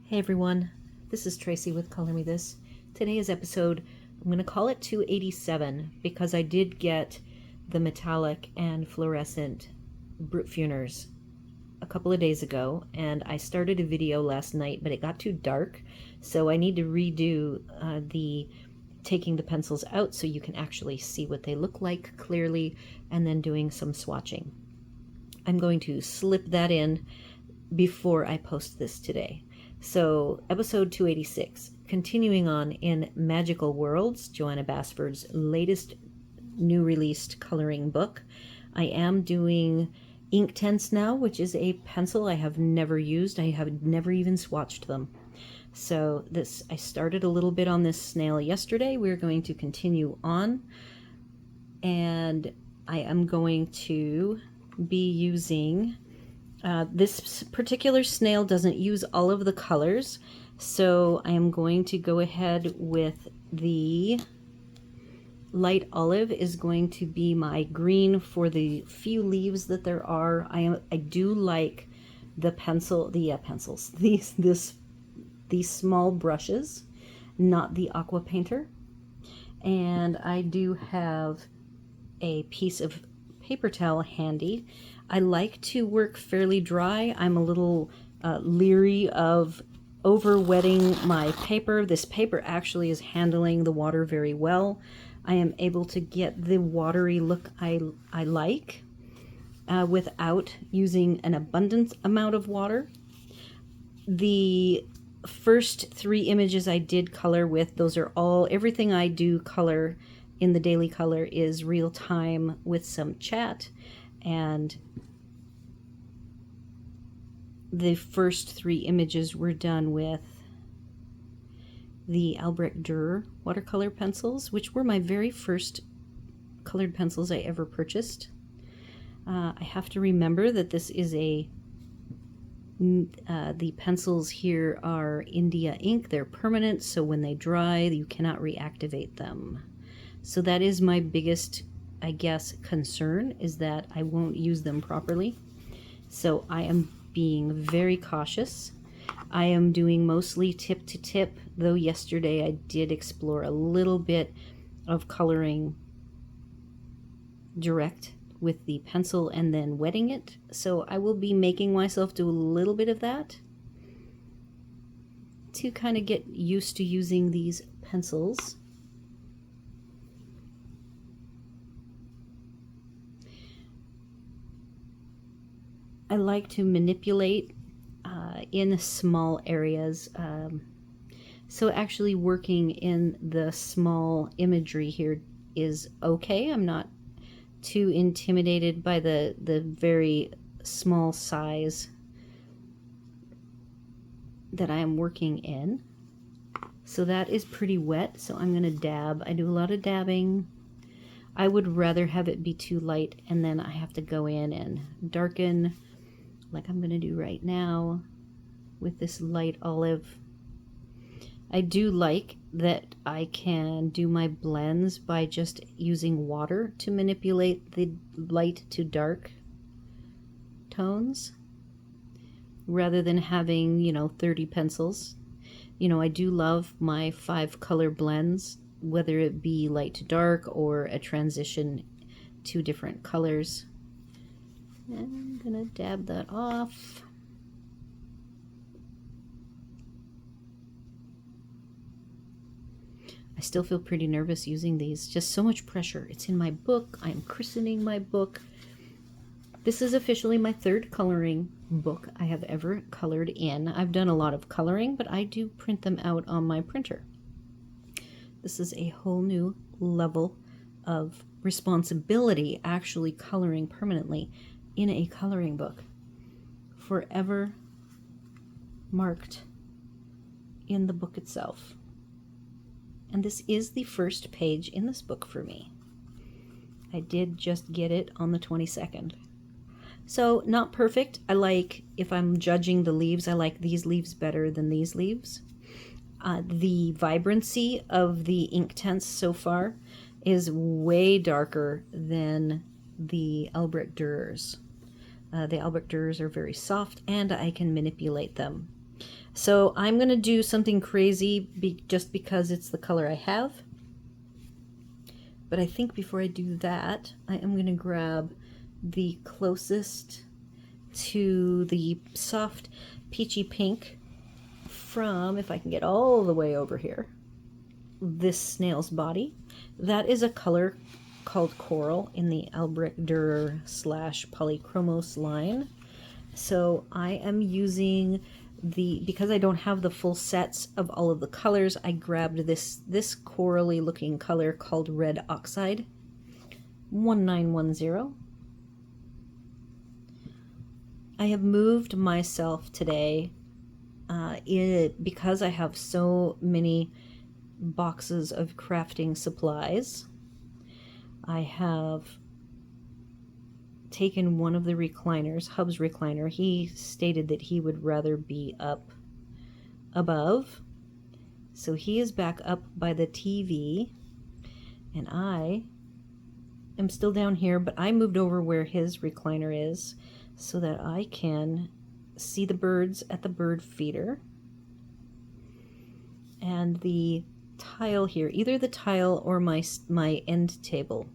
Hey everyone, this is Tracy with Color Me This. Today is episode, I'm going to call it 287 because I did get the metallic and fluorescent Brute Funers a couple of days ago, and I started a video last night, but it got too dark, so I need to redo the taking the pencils out so you can actually see what they look like clearly, and then doing some swatching. I'm going to slip that in before I post this today. So, episode 286, continuing on in Magical Worlds, Johanna Basford's latest new released coloring book. I am doing Inktense now, which is a pencil I have never used. I have never even swatched them. So I started a little bit on this snail yesterday. We're going to continue on, and I am going to be using this particular snail doesn't use all of the colors, so I am going to go ahead with the light olive is going to be my green for the few leaves that there are. I do like the pencils, these small brushes, not the aqua painter. And I do have a piece of paper towel handy. I like to work fairly dry. I'm a little leery of over-wetting my paper. This paper actually is handling the water very well. I am able to get the watery look I like without using an abundant amount of water. The first 3 images I did color with, those are everything I do color in the daily color is real time with some chat, and the first 3 images were done with the Albrecht Dürer watercolor pencils, which were my very first colored pencils I ever purchased. I have to remember that this is the pencils here are India ink. They're permanent, so when they dry, you cannot reactivate them. So that is my biggest, I guess, concern, is that I won't use them properly. So I am being very cautious. I am doing mostly tip to tip, though yesterday I did explore a little bit of coloring direct with the pencil and then wetting it. So I will be making myself do a little bit of that to kind of get used to using these pencils. I like to manipulate in small areas. So actually working in the small imagery here is okay. I'm not too intimidated by the very small size that I am working in. So that is pretty wet, so I'm going to dab. I do a lot of dabbing. I would rather have it be too light, and then I have to go in and darken, like I'm going to do right now with this light olive. I do like that I can do my blends by just using water to manipulate the light to dark tones rather than having, 30 pencils. I do love my 5 color blends, whether it be light to dark or a transition to different colors. And I'm gonna dab that off. I still feel pretty nervous using these. Just so much pressure. It's in my book. I'm christening my book. This is officially my 3rd coloring book I have ever colored in. I've done a lot of coloring, but I do print them out on my printer. This is a whole new level of responsibility, actually coloring permanently in a coloring book, forever marked in the book itself. And this is the first page in this book for me. I did just get it on the 22nd. So not perfect. I like, if I'm judging the leaves, I like these leaves better than these leaves. The vibrancy of the Inktense so far is way darker than the Albrecht Dürers. The Albrecht Dürers are very soft, and I can manipulate them. So I'm going to do something crazy just because it's the color I have. But I think before I do that, I am going to grab the closest to the soft peachy pink from, if I can get all the way over here, this snail's body. That is a color called Coral in the Albrecht Dürer / Polychromos line. So I am using because I don't have the full sets of all of the colors, I grabbed this corally looking color called Red Oxide 1910. I have moved myself today because I have so many boxes of crafting supplies. I have taken one of the recliners, Hub's recliner. He stated that he would rather be up above. So he is back up by the TV, and I am still down here, but I moved over where his recliner is so that I can see the birds at the bird feeder. And the tile here, either the tile or my end table,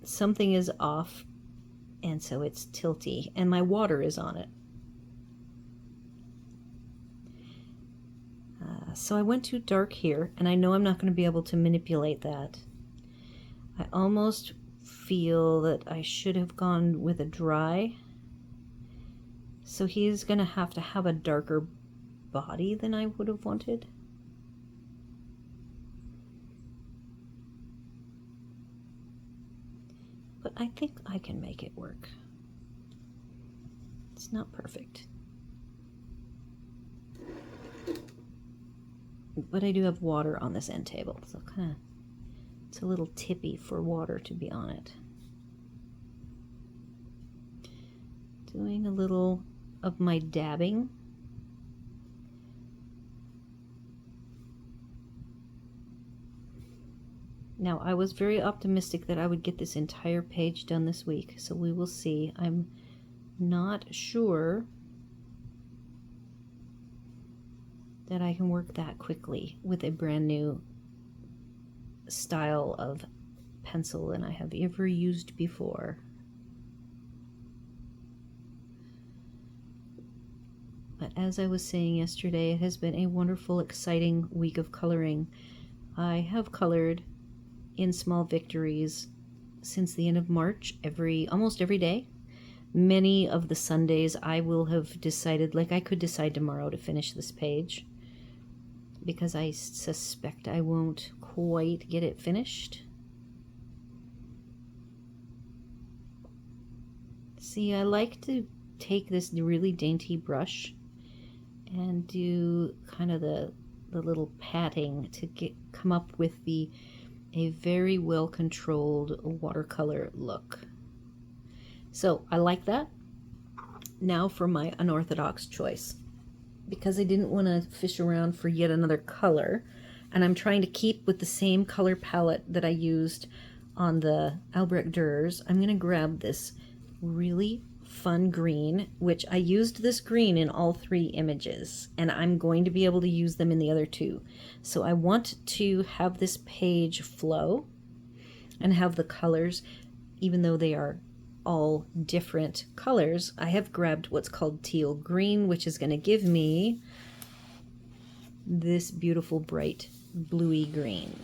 something is off, and so it's tilty, and my water is on it. So I went too dark here, and I know I'm not going to be able to manipulate that. I almost feel that I should have gone with a dry. So he's going to have a darker body than I would have wanted. But I think I can make it work. It's not perfect. But I do have water on this end table, so it's a little tippy for water to be on it. Doing a little of my dabbing. Now, I was very optimistic that I would get this entire page done this week, so we will see. I'm not sure that I can work that quickly with a brand new style of pencil than I have ever used before. But as I was saying yesterday, it has been a wonderful, exciting week of coloring. I have colored in small victories since the end of March, almost every day. Many of the Sundays I will have decided, like I could decide tomorrow to finish this page, because I suspect I won't quite get it finished. See, I like to take this really dainty brush and do kind of the little patting to come up with a very well controlled watercolor look. So I like that. Now for my unorthodox choice, because I didn't want to fish around for yet another color, and I'm trying to keep with the same color palette that I used on the Albrecht Dürers. I'm going to grab this really fun green, which I used this green in all 3 images, and I'm going to be able to use them in the other 2. So I want to have this page flow and have the colors, even though they are all different colors. I have grabbed what's called teal green, which is going to give me this beautiful bright bluey green.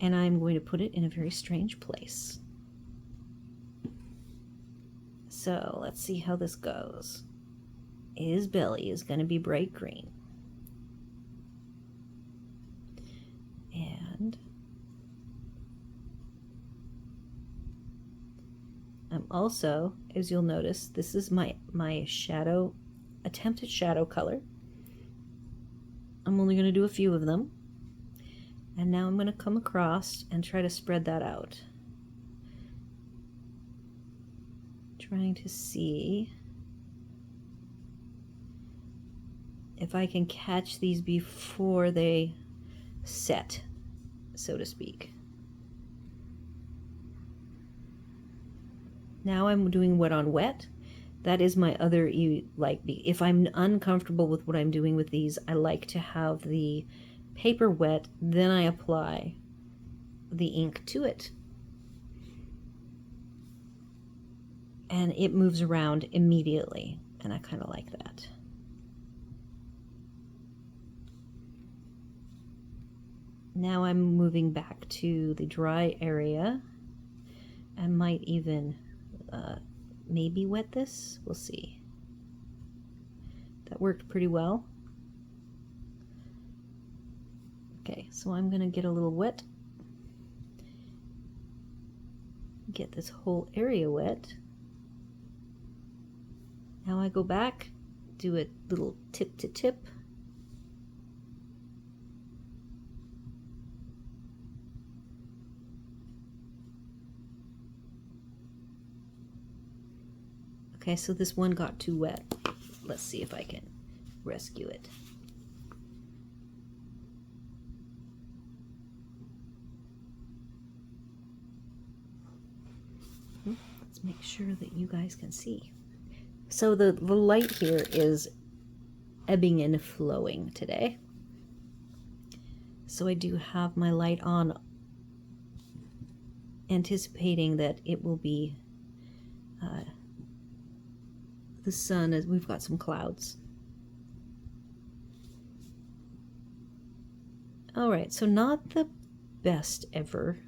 And I'm going to put it in a very strange place. So let's see how this goes. His belly is going to be bright green. And I'm also, as you'll notice, this is my shadow, attempted shadow color. I'm only going to do a few of them. And now I'm going to come across and try to spread that out. Trying to see if I can catch these before they set, so to speak. Now I'm doing wet on wet, That is my other, like, if I'm uncomfortable with what I'm doing with these, I like to have the paper wet, then I apply the ink to it. And it moves around immediately, and I kind of like that. Now I'm moving back to the dry area. I might even maybe wet this. We'll see. That worked pretty well. Okay, so I'm going to get a little wet. Get this whole area wet. Now I go back, do a little tip to tip. Okay, so this one got too wet. Let's see if I can rescue it. Let's make sure that you guys can see. So the light here is ebbing and flowing today. So I do have my light on, anticipating that it will be the sun, as we've got some clouds. All right, so not the best ever,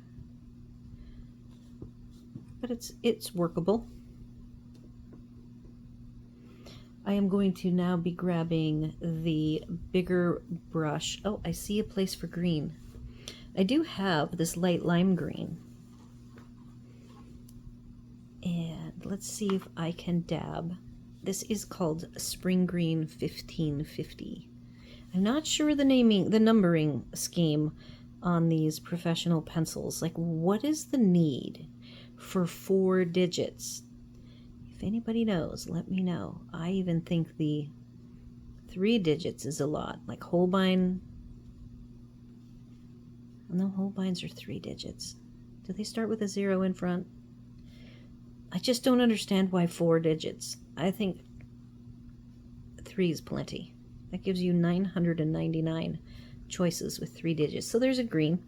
but it's workable. I am going to now be grabbing the bigger brush. Oh, I see a place for green. I do have this light lime green. And let's see if I can dab. This is called Spring Green 1550. I'm not sure the numbering scheme on these professional pencils. Like, what is the need for 4 digits? If anybody knows, let me know. I even think the 3 digits is a lot. Like Holbein. No, Holbeins are 3 digits. Do they start with a 0 in front? I just don't understand why 4 digits. I think 3 is plenty. That gives you 999 choices with 3 digits. So there's a green.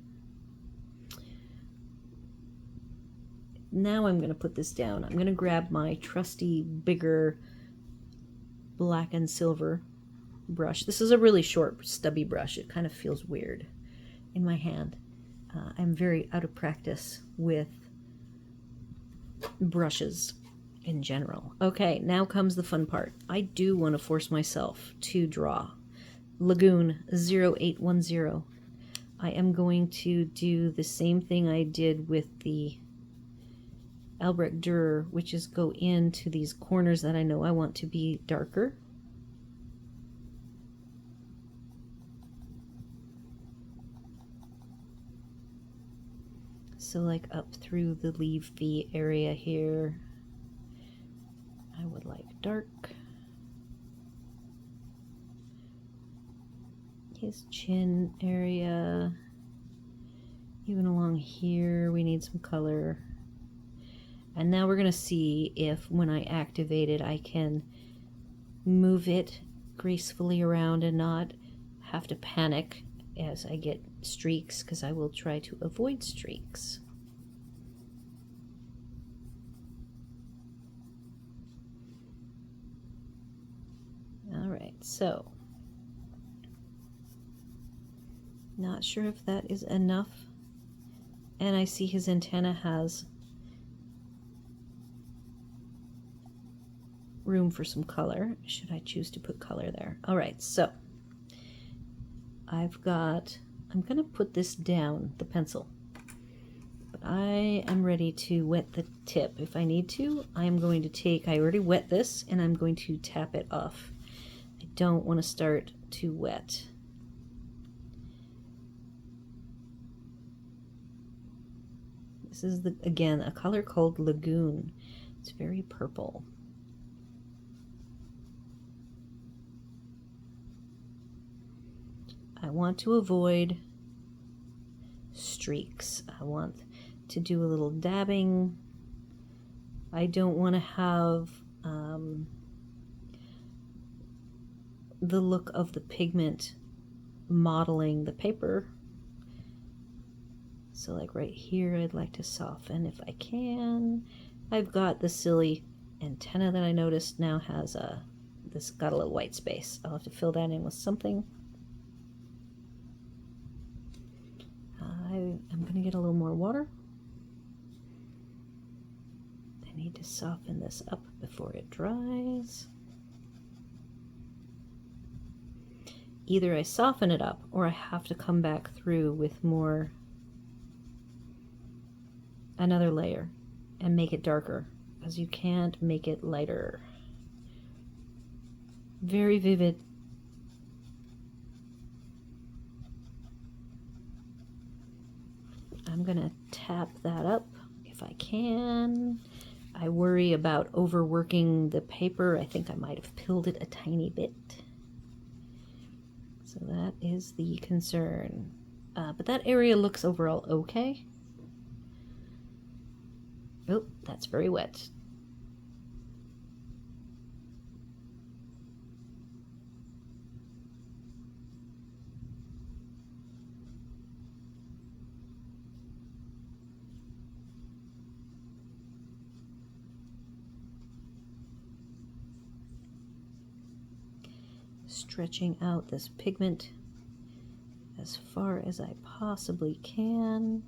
Now I'm going to put this down. I'm going to grab my trusty, bigger black and silver brush. This is a really short, stubby brush. It kind of feels weird in my hand. I'm very out of practice with brushes in general. Okay, now comes the fun part. I do want to force myself to draw Lagoon 0810. I am going to do the same thing I did with the Albrecht Dürer, which is go into these corners that I know I want to be darker. So like up through the leaf V area here, I would like dark. His chin area, even along here, we need some color. And now we're going to see if when I activate it, I can move it gracefully around and not have to panic as I get streaks, because I will try to avoid streaks. All right, so not sure if that is enough. And I see his antenna has room for some color, should I choose to put color there. All right, so I'm going to put this down, the pencil, but I am ready to wet the tip. If I need to, I'm going to take, I already wet this, and I'm going to tap it off. I don't want to start too wet. This is, again, a color called Lagoon. It's very purple. I want to avoid streaks. I want to do a little dabbing. I don't want to have the look of the pigment modeling the paper. So like right here, I'd like to soften if I can. I've got the silly antenna that I noticed now has this got a little white space. I'll have to fill that in with something. I'm going to get a little more water. I need to soften this up before it dries. Either I soften it up or I have to come back through with another layer and make it darker, because you can't make it lighter. Very vivid. I'm gonna tap that up if I can. I worry about overworking the paper. I think I might have pilled it a tiny bit. So that is the concern. But that area looks overall okay. Oh, that's very wet. Stretching out this pigment as far as I possibly can.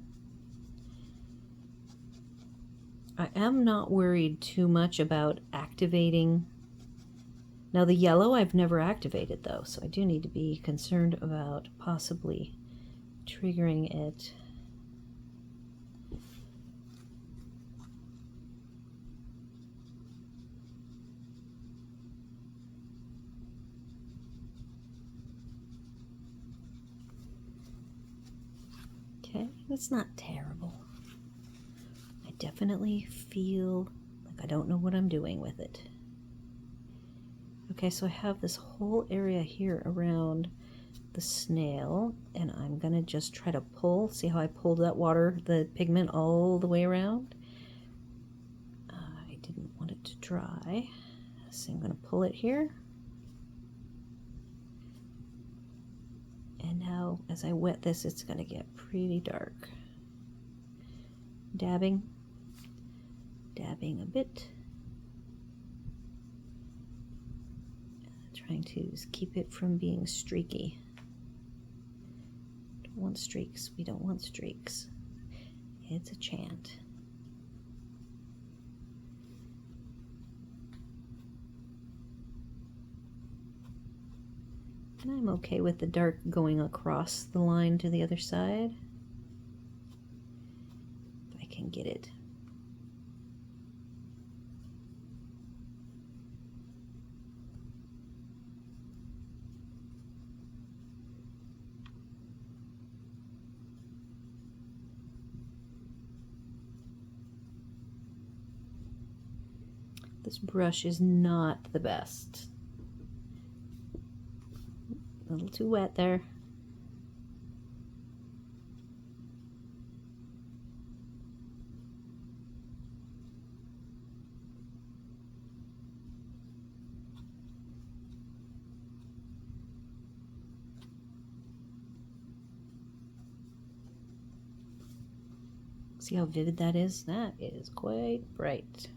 I am not worried too much about activating. Now the yellow I've never activated though, so I do need to be concerned about possibly triggering it. Okay, it's not terrible. I definitely feel like I don't know what I'm doing with it. Okay, so I have this whole area here around the snail, and I'm gonna just try to pull. See how I pulled that water, the pigment, all the way around? I didn't want it to dry, so I'm gonna pull it here. And now, as I wet this, it's gonna get pretty dark. Dabbing a bit. Trying to keep it from being streaky. Don't want streaks. We don't want streaks. It's a chant. And I'm okay with the dark going across the line to the other side. If I can get it. This brush is not the best. A little too wet there. See how vivid that is? That is quite bright.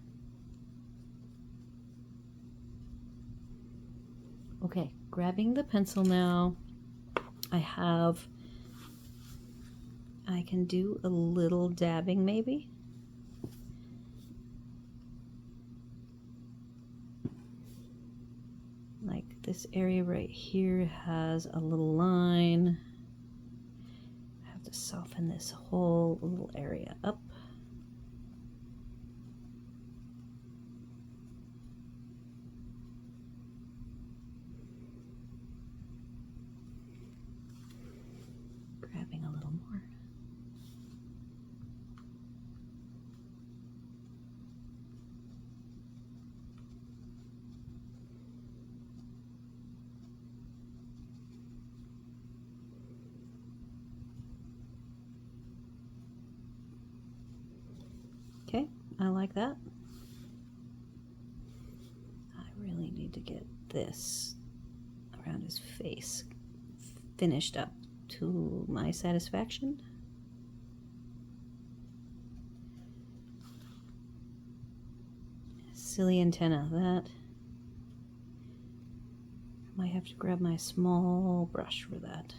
Okay, grabbing the pencil now. I can do a little dabbing maybe. Like this area right here has a little line. I have to soften this whole little area up. Grabbing a little more. Okay, I like that. to get this around his face finished up to my satisfaction. Silly antenna, that. I might have to grab my small brush for that.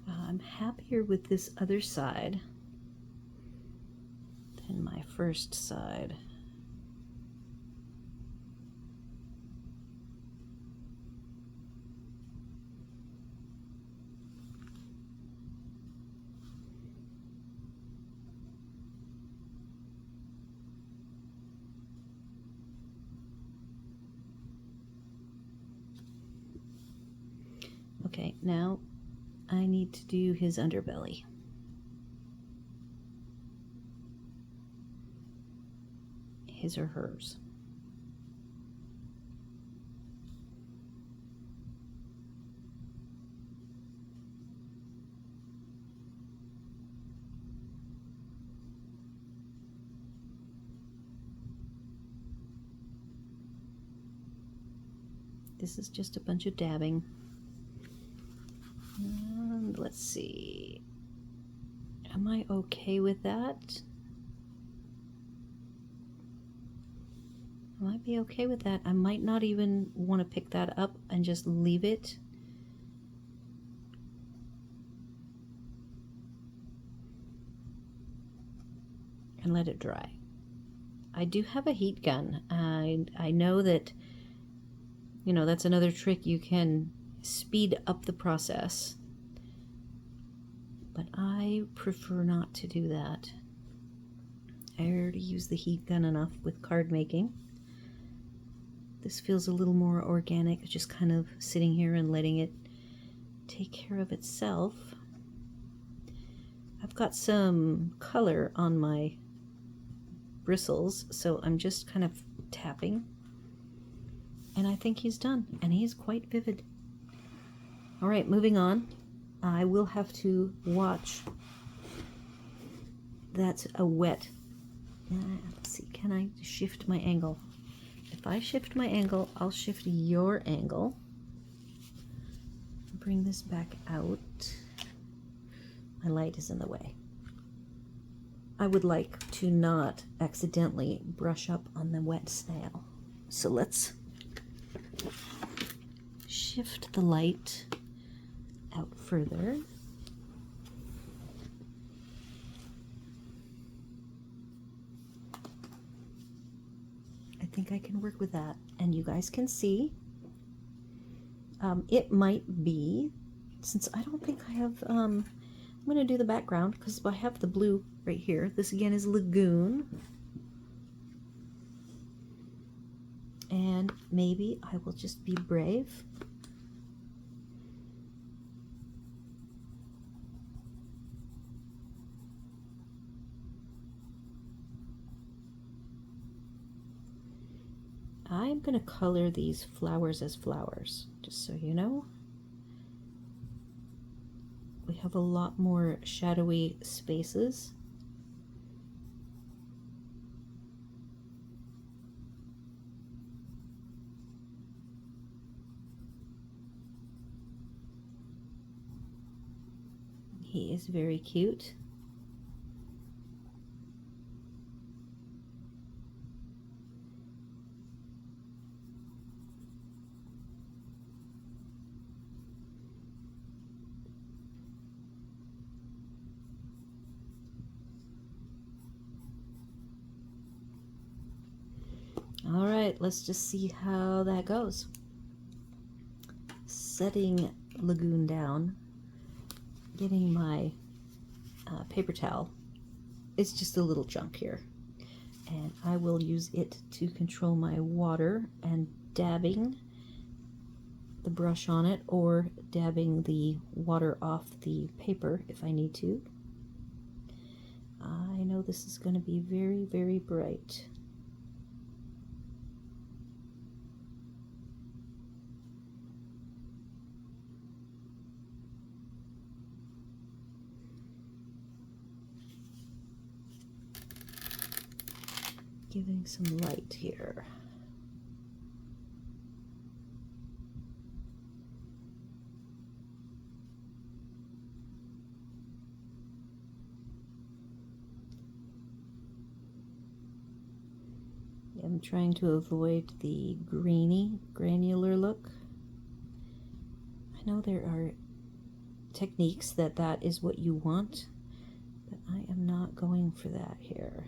I'm happier with this other side than my first side. Okay, now I need to do his underbelly. His or hers. This is just a bunch of dabbing. And let's see. Am I okay with that? I might be okay with that. I might not even want to pick that up and just leave it. And let it dry. I do have a heat gun. I know that, you know, that's another trick. You can speed up the process. But I prefer not to do that. I already used the heat gun enough with card making. This feels a little more organic, just kind of sitting here and letting it take care of itself. I've got some color on my bristles, so I'm just kind of tapping. And I think he's done, and he's quite vivid. All right, moving on. I will have to watch. That's a wet. Let's see, can I shift my angle? If I shift my angle, I'll shift your angle. Bring this back out. My light is in the way. I would like to not accidentally brush up on the wet snail. So let's shift the light out further. I think I can work with that, and you guys can see. It might be, since I don't think I have, I'm going to do the background because I have the blue right here. This again is Lagoon. And maybe I will just be brave. I'm going to color these flowers as flowers, just so you know. We have a lot more shadowy spaces. He is very cute. All right, let's just see how that goes. Setting Lagoon down, getting my paper towel. It's just a little chunk here, and I will use it to control my water and dabbing the brush on it, or dabbing the water off the paper if I need to. I know this is going to be very, very bright. giving some light here. I'm trying to avoid the greeny, granular look. I know there are techniques that is what you want, but I am not going for that here.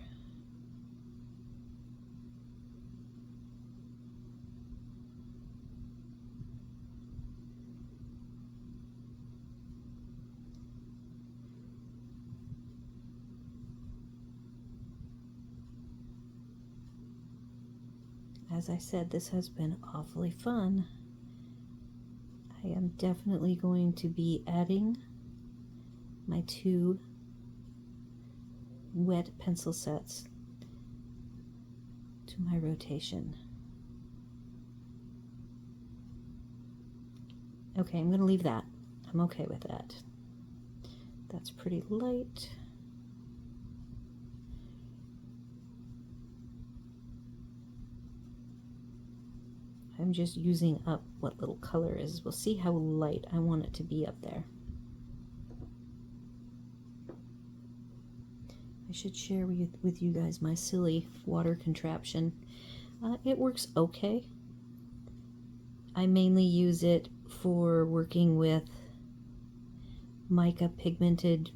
As I said, this has been awfully fun. I am definitely going to be adding my 2 wet pencil sets to my rotation. Okay, I'm going to leave that. I'm okay with that. That's pretty light. I'm just using up what little color is. We'll see how light I want it to be up there. I should share with you guys my silly water contraption. It works okay. I mainly use it for working with mica pigmented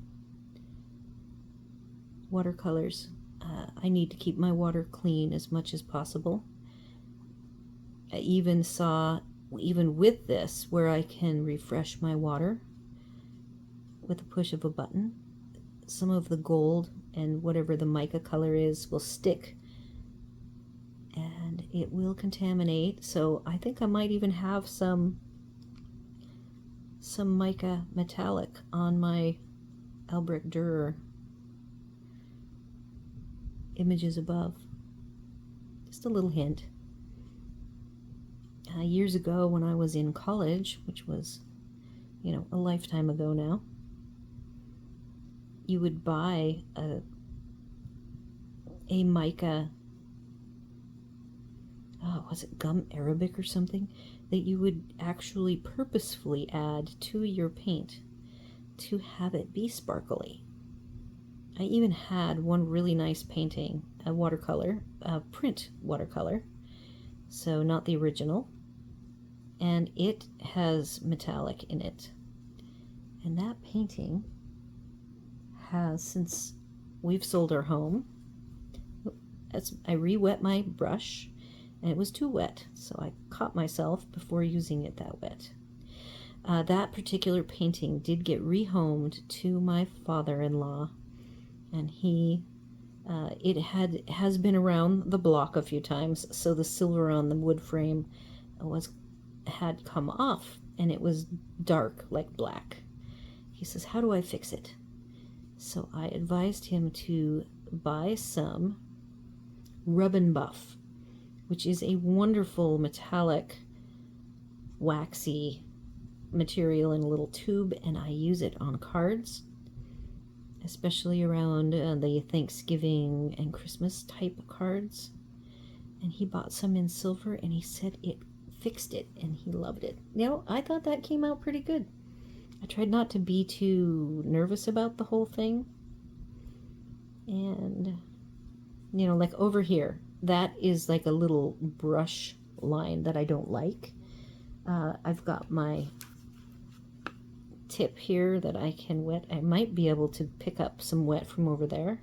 watercolors. I need to keep my water clean as much as possible. I even saw, even with this, where I can refresh my water with the push of a button. Some of the gold and whatever the mica color is will stick and it will contaminate. So I think I might even have some mica metallic on my Albrecht Dürer images above. Just a little hint. Years ago when I was in college, which was, a lifetime ago now, you would buy a mica, was it gum arabic or something, that you would actually purposefully add to your paint to have it be sparkly. I even had one really nice painting, a watercolor, a print watercolor, so not the original, and it has metallic in it. And that painting has, since we've sold our home, I re-wet my brush, and it was too wet, so I caught myself before using it that wet. That particular painting did get rehomed to my father-in-law, and it has been around the block a few times, so the silver on the wood frame had come off, and it was dark like black. He says, "How do I fix it?" So I advised him to buy some Rub and Buff, which is a wonderful metallic, waxy material in a little tube, and I use it on cards, especially around the Thanksgiving and Christmas type cards. And he bought some in silver, and he said it fixed it, and he loved it. I thought that came out pretty good. I tried not to be too nervous about the whole thing. And, like over here, that is like a little brush line that I don't like. I've got my tip here that I can wet. I might be able to pick up some wet from over there.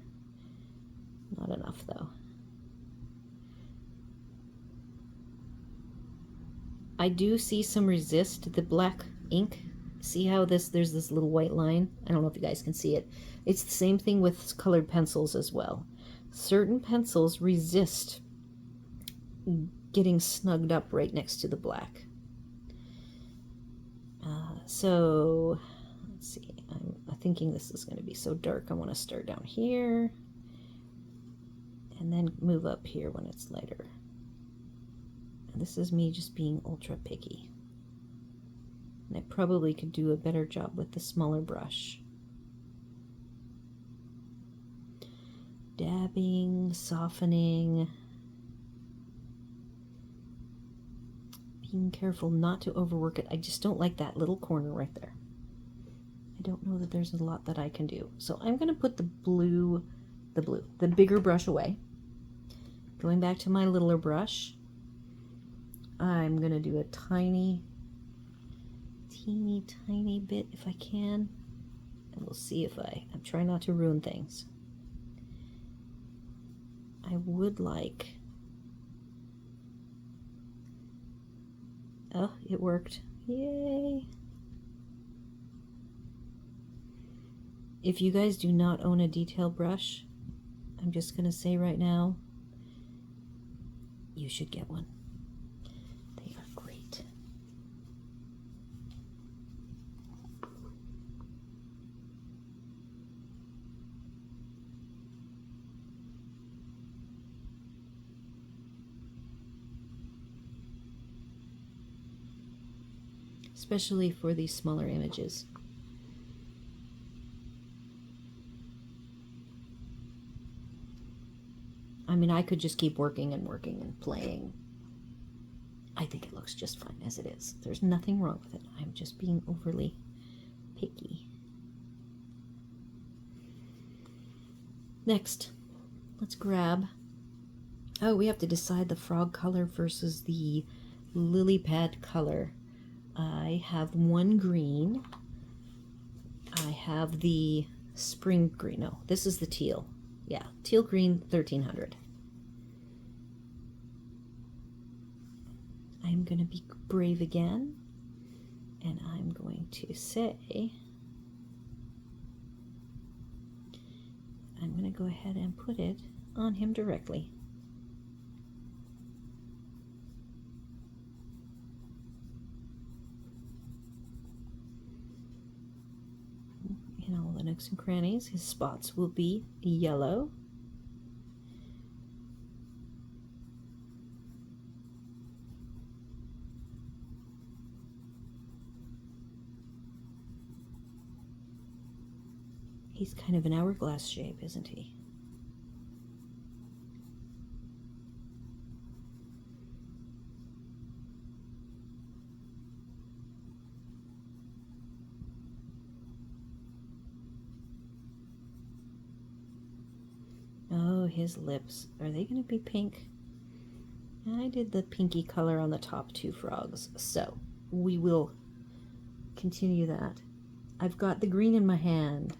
Not enough, though. I do see some resist, the black ink. See how there's this little white line? I don't know if you guys can see it. It's the same thing with colored pencils as well. Certain pencils resist getting snugged up right next to the black. So, let's see. I'm thinking this is going to be so dark. I want to start down here and then move up here when it's lighter. This is me just being ultra picky. And I probably could do a better job with the smaller brush. dabbing, softening, being careful not to overwork it. I just don't like that little corner right there. I don't know that there's a lot that I can do. So I'm going to put the bigger brush away. Going back to my littler brush, I'm going to do a teeny bit if I can. And we'll see if I'm trying not to ruin things. I would like... Oh, it worked. Yay! If you guys do not own a detail brush, I'm just going to say right now, you should get one. They are great. Especially for these smaller images. I mean, I could just keep working and playing. I think it looks just fine as it is. There's nothing wrong with it. I'm just being overly picky. Next, let's grab... Oh, we have to decide the frog color versus the lily pad color. I have one green. I have the spring green. No, this is the teal. Yeah, teal green 1300. I'm going to be brave again, and I'm going to say, I'm going to go ahead and put it on him directly. In all the nooks and crannies, his spots will be yellow. He's kind of an hourglass shape, isn't he? Oh, his lips. Are they going to be pink? I did the pinky color on the top two frogs, so we will continue that. I've got the green in my hand.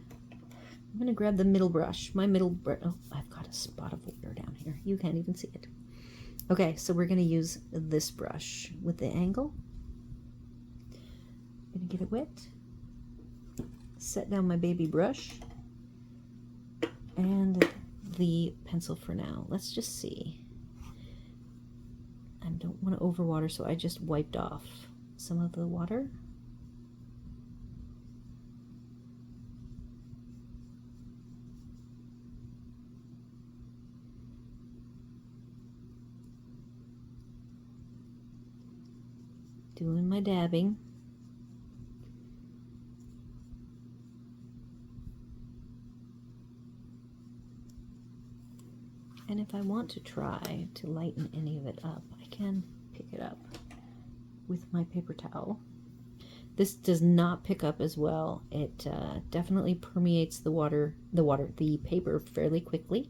I'm going to grab the middle brush. My middle brush. Oh, I've got a spot of water down here. You can't even see it. Okay, so we're going to use this brush with the angle. I'm going to get it wet. Set down my baby brush. And the pencil for now. Let's just see. I don't want to overwater, so I just wiped off some of the water. Doing my dabbing. And if I want to try to lighten any of it up, I can pick it up with my paper towel. This does not pick up as well. It definitely permeates the paper fairly quickly.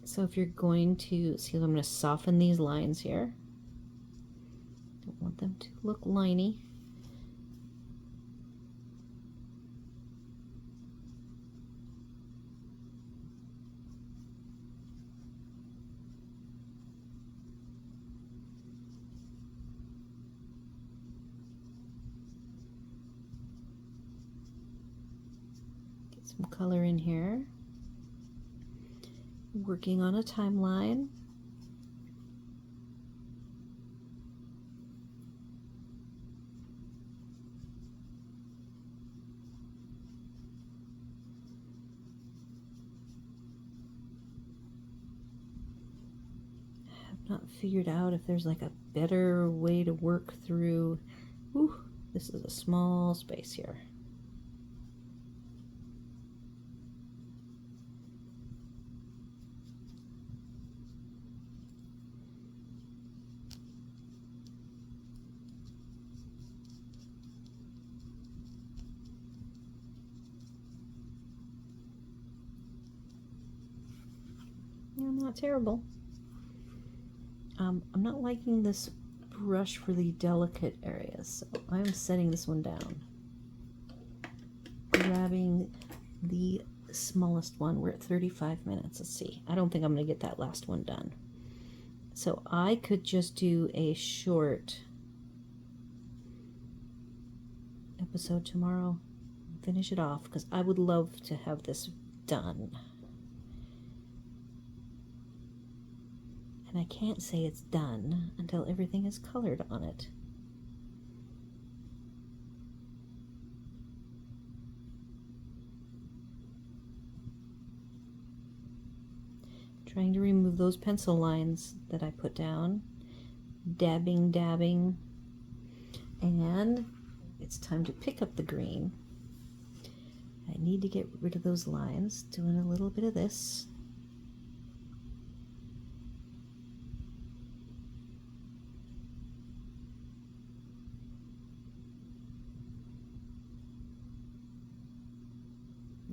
So if you're going to, see, I'm going to soften these lines here. Don't want them to look liney. Get some color in here. Working on a timeline. I have not figured out if there's like a better way to work through. Ooh, This is a small space here. Not terrible. I'm not liking this brush for the delicate areas, so I'm setting this one down. Grabbing the smallest one. We're at 35 minutes. Let's see. I don't think I'm going to get that last one done. So I could just do a short episode tomorrow, finish it off, because I would love to have this done. And I can't say it's done until everything is colored on it. Trying to remove those pencil lines that I put down. Dabbing, dabbing. And it's time to pick up the green. I need to get rid of those lines. Doing a little bit of this.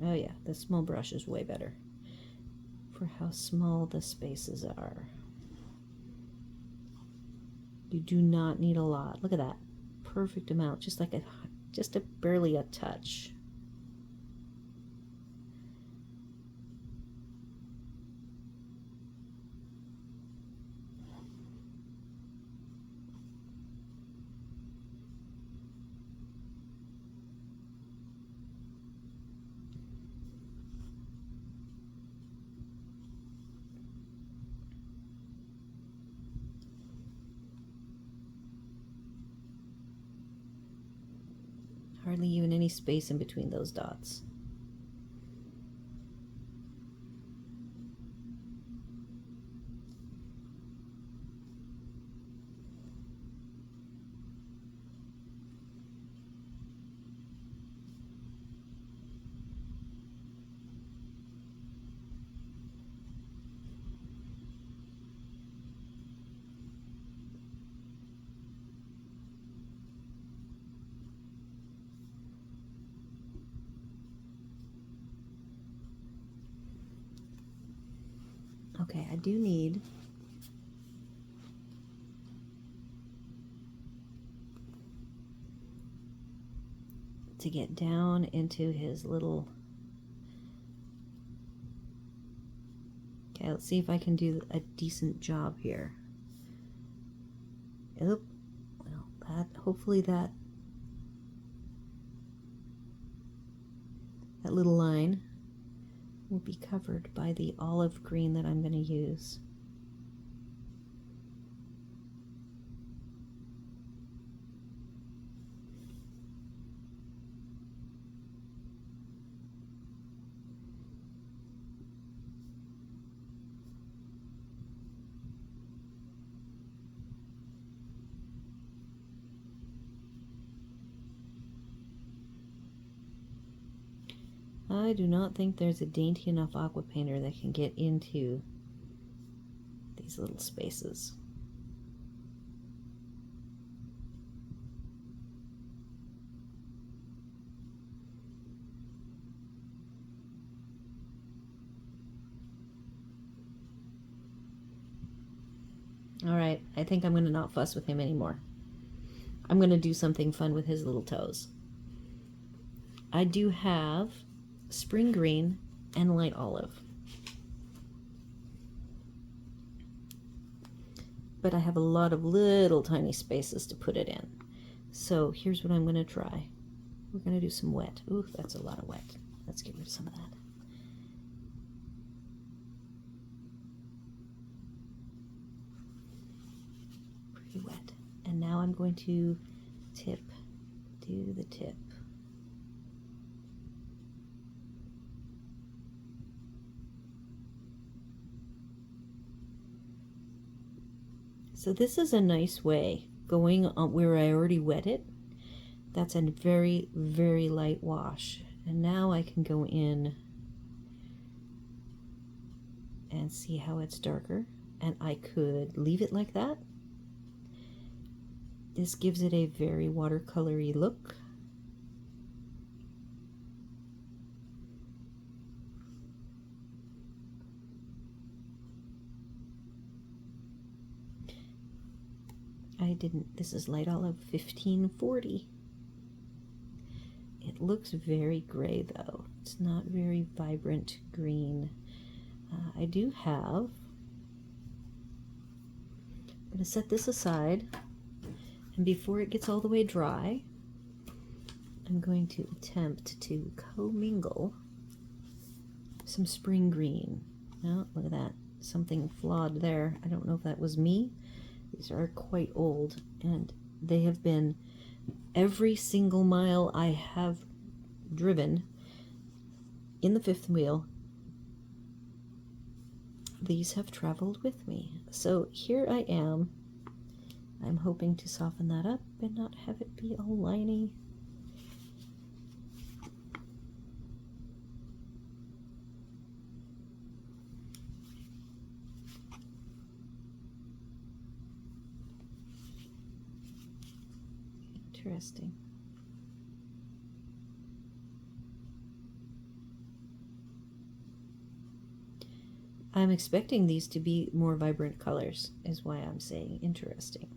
Oh yeah, the small brush is way better for how small the spaces are. You do not need a lot. Look at that. Perfect amount, just barely a touch. Hardly even any space in between those dots. Okay, I do need to get down into his little... Okay, let's see if I can do a decent job here. Oop. Well, hopefully that little line will be covered by the olive green that I'm going to use. I do not think there's a dainty enough aqua painter that can get into these little spaces. All right, I think I'm going to not fuss with him anymore. I'm going to do something fun with his little toes. I do have spring green and light olive. But I have a lot of little tiny spaces to put it in. So here's what I'm going to try. We're going to do some wet. Ooh, that's a lot of wet. Let's get rid of some of that. Pretty wet. And now I'm going to do the tip. So this is a nice way, going on where I already wet it, That's a very, very light wash. And now I can go in and see how it's darker. And I could leave it like that. This gives it a very watercolory look. This is light olive 1540. It looks very gray though. It's not very vibrant green. I do have, I'm going to set this aside, and before it gets all the way dry, I'm going to attempt to commingle some spring green. Oh, look at that. Something flawed there. I don't know if that was me. These are quite old, and they have been, every single mile I have driven in the fifth wheel, these have traveled with me. So here I am. I'm hoping to soften that up and not have it be all liney. Interesting. I'm expecting these to be more vibrant colors, is why I'm saying interesting.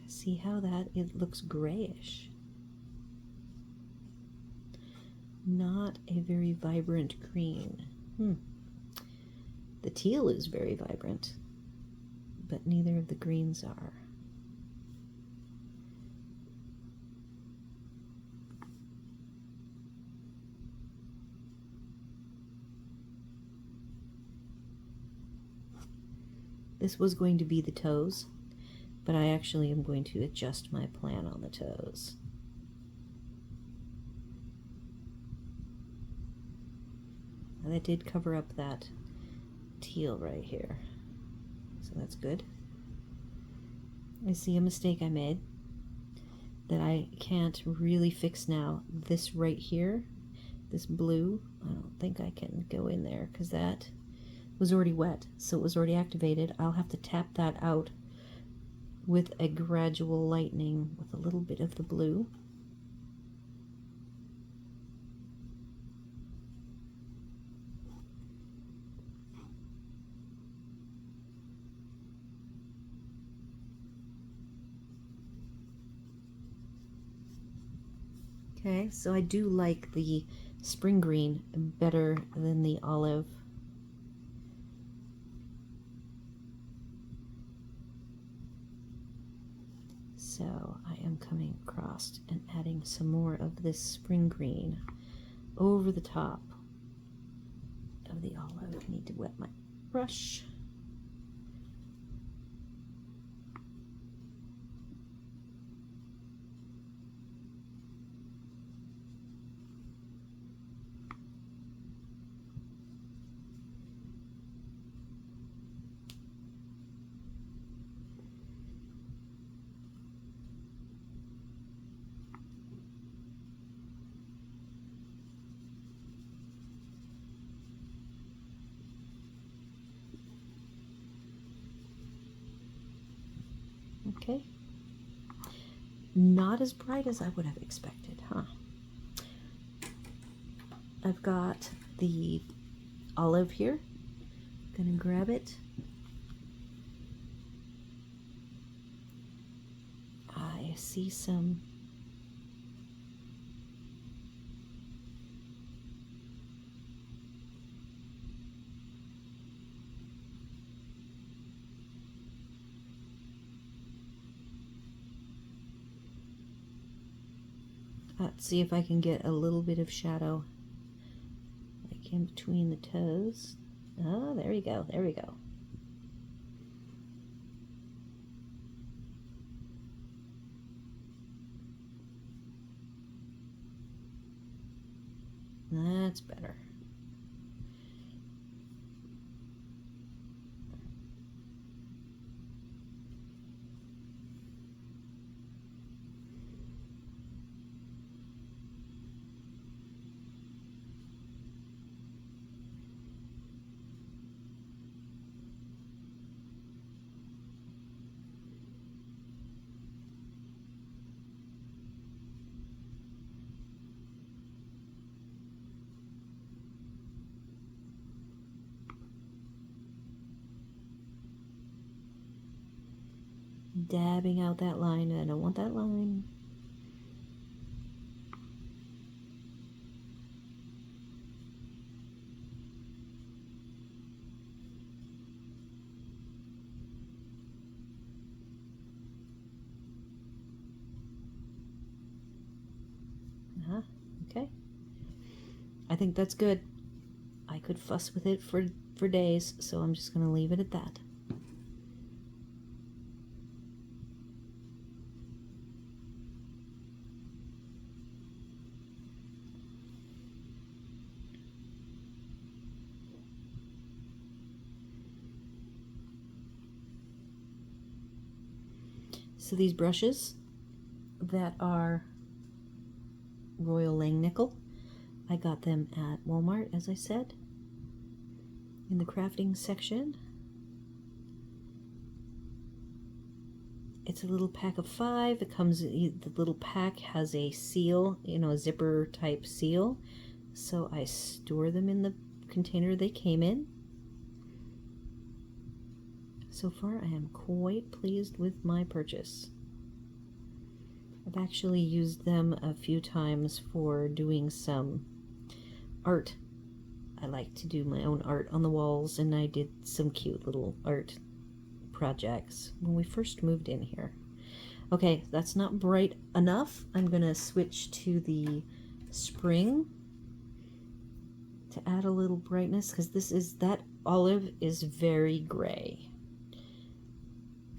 See how that, it looks grayish. Not a very vibrant green. The teal is very vibrant, but neither of the greens are. This was going to be the toes, but I actually am going to adjust my plan on the toes. And I did cover up that teal right here, so that's good. I see a mistake I made that I can't really fix now. This right here, this blue, I don't think I can go in there because that was already wet, so it was already activated. I'll have to tap that out with a gradual lightening with a little bit of the blue. Okay, so I do like the spring green better than the olive. So I am coming across and adding some more of this spring green over the top of the olive. I need to wet my brush. Okay. Not as bright as I would have expected, huh? I've got the olive here. Gonna grab it. I see some let's see if I can get a little bit of shadow like in between the toes. Oh, there we go. There we go. That's better. dabbing out that line. I don't want that line. Okay. I think that's good. I could fuss with it for days, so I'm just going to leave it at that. So these brushes that are Royal Langnickel, I got them at Walmart, as I said, in the crafting section. It's a little pack of 5. It comes, the little pack has a seal, you know, a zipper type seal. So I store them in the container they came in. So far, I am quite pleased with my purchase. I've actually used them a few times for doing some art. I like to do my own art on the walls, and I did some cute little art projects when we first moved in here. Okay, that's not bright enough. I'm going to switch to the spring to add a little brightness, because that olive is very gray.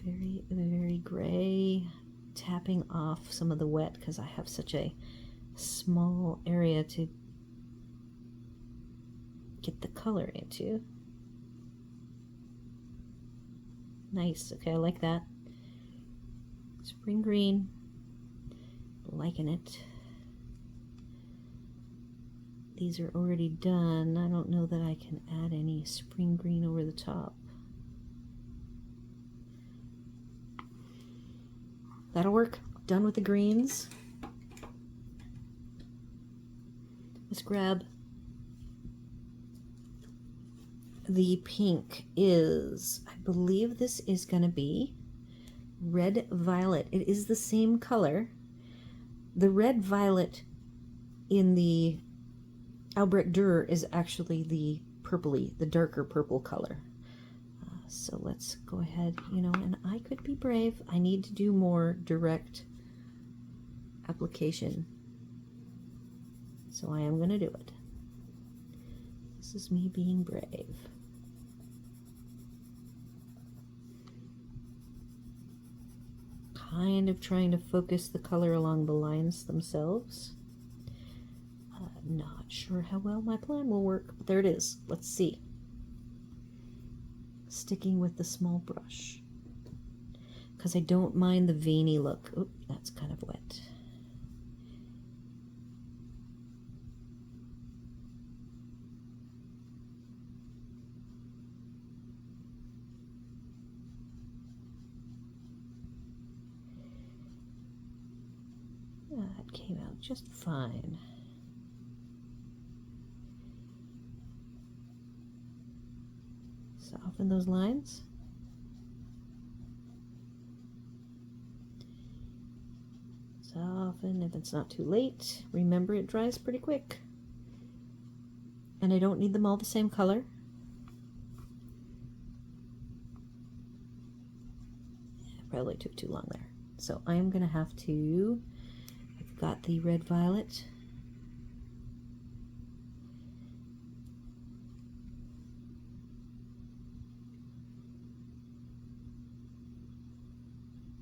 Very, very gray. Tapping off some of the wet because I have such a small area to get the color into. Nice. Okay, I like that. Spring green. Liking it. These are already done. I don't know that I can add any spring green over the top. That'll work. Done with the greens. Let's grab the pink. I believe this is going to be red violet. It is the same color. The red violet in the Albrecht Dürer is actually the purpley, the darker purple color. So let's go ahead, and I could be brave. I need to do more direct application. So I am going to do it. This is me being brave. Kind of trying to focus the color along the lines themselves. Not sure how well my plan will work, but there it is. Let's see. Sticking with the small brush because I don't mind the veiny look. Oop, that's kind of wet. That came out just fine. Soften those lines. Soften if it's not too late. Remember, it dries pretty quick. And I don't need them all the same color. I probably took too long there. So I'm going to have to, I've got the red violet.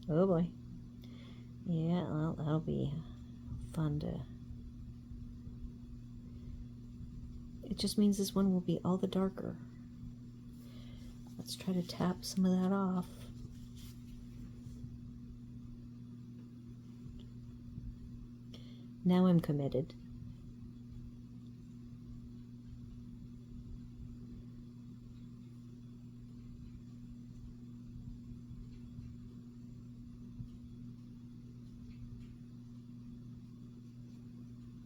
Oh boy. Yeah, well, that'll be fun to... It just means this one will be all the darker. Let's try to tap some of that off. Now I'm committed.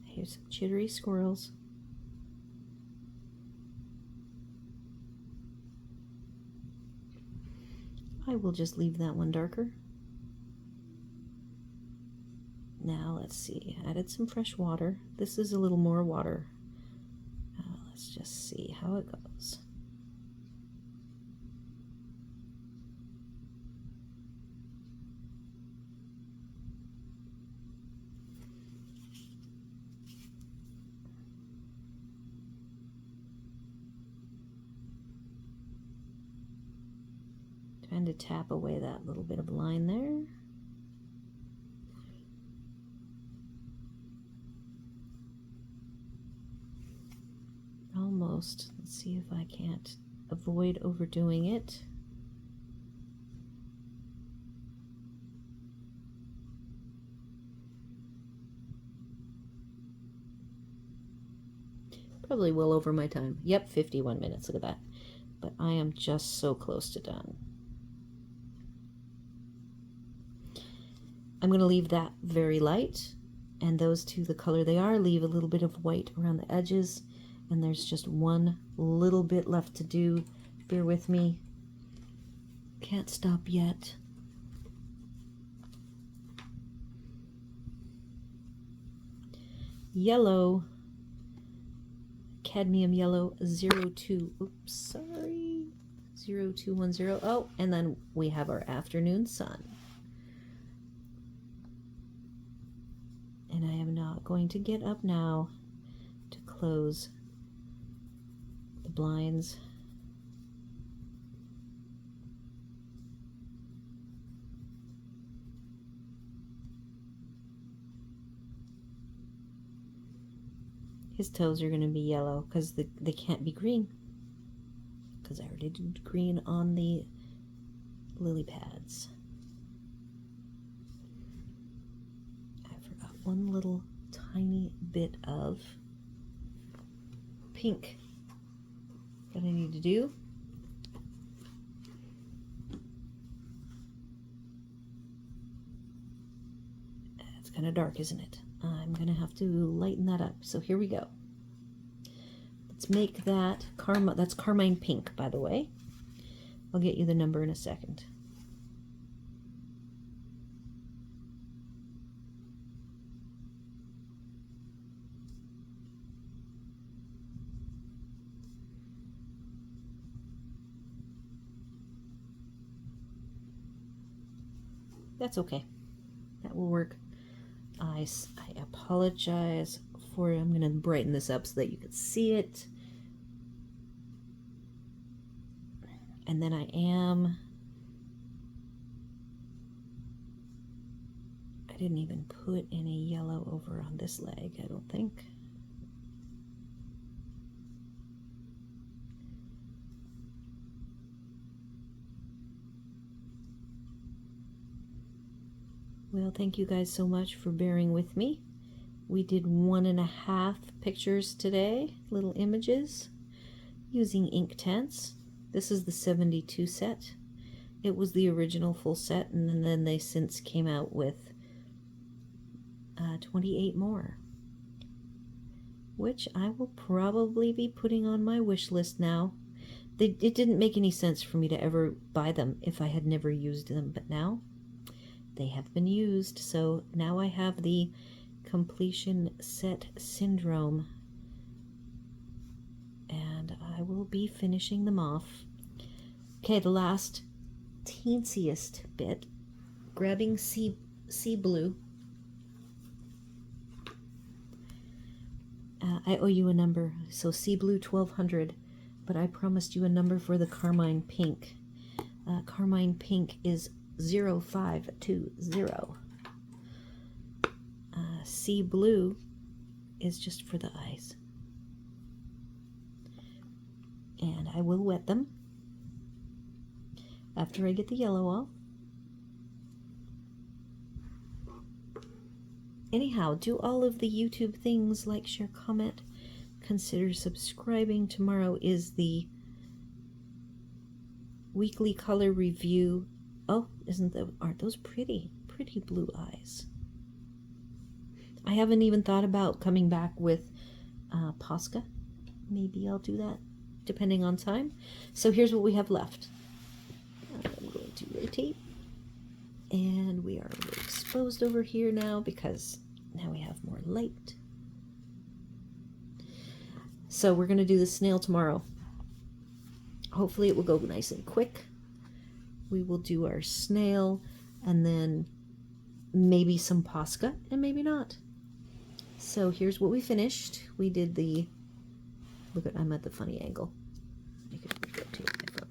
Here's some jittery squirrels. I will just leave that one darker. Now let's see, added some fresh water. This is a little more water. Let's just see how it goes. Trying to tap away that little bit of line there. Almost. Let's see if I can't avoid overdoing it. Probably well over my time. Yep, 51 minutes, look at that. But I am just so close to done. I'm going to leave that very light, and those two, the color they are, leave a little bit of white around the edges, and there's just one little bit left to do. Bear with me. Can't stop yet. Yellow, cadmium yellow 02, oops, sorry, 0210. Oh, and then we have our afternoon sun. And I am not going to get up now to close the blinds. His toes are going to be yellow because they can't be green, because I already did green on the lily pads. One little tiny bit of pink that I need to do. It's kind of dark, isn't it? I'm gonna have to lighten that up. So here we go. Let's make that that's carmine pink, by the way. I'll get you the number in a second. That's okay. That will work. I apologize for, I'm going to brighten this up so that you can see it. And then I didn't even put any yellow over on this leg, I don't think. Well, thank you guys so much for bearing with me. We did 1.5 pictures today, little images, using Inktense. This is the 72 set. It was the original full set, and then they since came out with 28 more, which I will probably be putting on my wish list now. It didn't make any sense for me to ever buy them if I had never used them, but now they have been used, so now I have the completion set syndrome, and I will be finishing them off. Okay, the last teensiest bit, grabbing sea blue. I owe you a number, so sea blue 1200, but I promised you a number for the carmine pink. Carmine pink is 0520. Sea blue is just for the eyes. And I will wet them after I get the yellow off. Anyhow, do all of the YouTube things, like, share, comment, consider subscribing. Tomorrow is the weekly color review. Oh, aren't those pretty blue eyes? I haven't even thought about coming back with Posca. Maybe I'll do that, depending on time. So here's what we have left. I'm going to rotate, and we are exposed over here now because now we have more light. So we're going to do the snail tomorrow. Hopefully it will go nice and quick. We will do our snail and then maybe some Posca and maybe not. So here's what we finished. We did the, look at, I'm at the funny angle. I could rotate my phone.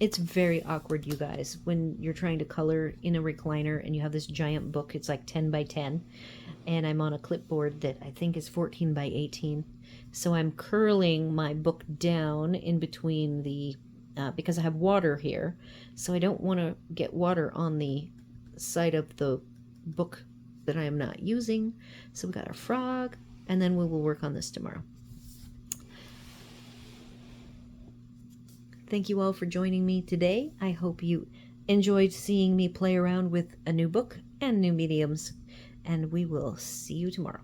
It's very awkward, you guys, when you're trying to color in a recliner and you have this giant book. It's like 10 by 10, and I'm on a clipboard that I think is 14 by 18. So I'm curling my book down in between the, because I have water here, so I don't want to get water on the side of the book that I am not using. So we got our frog, and then we will work on this tomorrow. Thank you all for joining me today. I hope you enjoyed seeing me play around with a new book and new mediums, and we will see you tomorrow.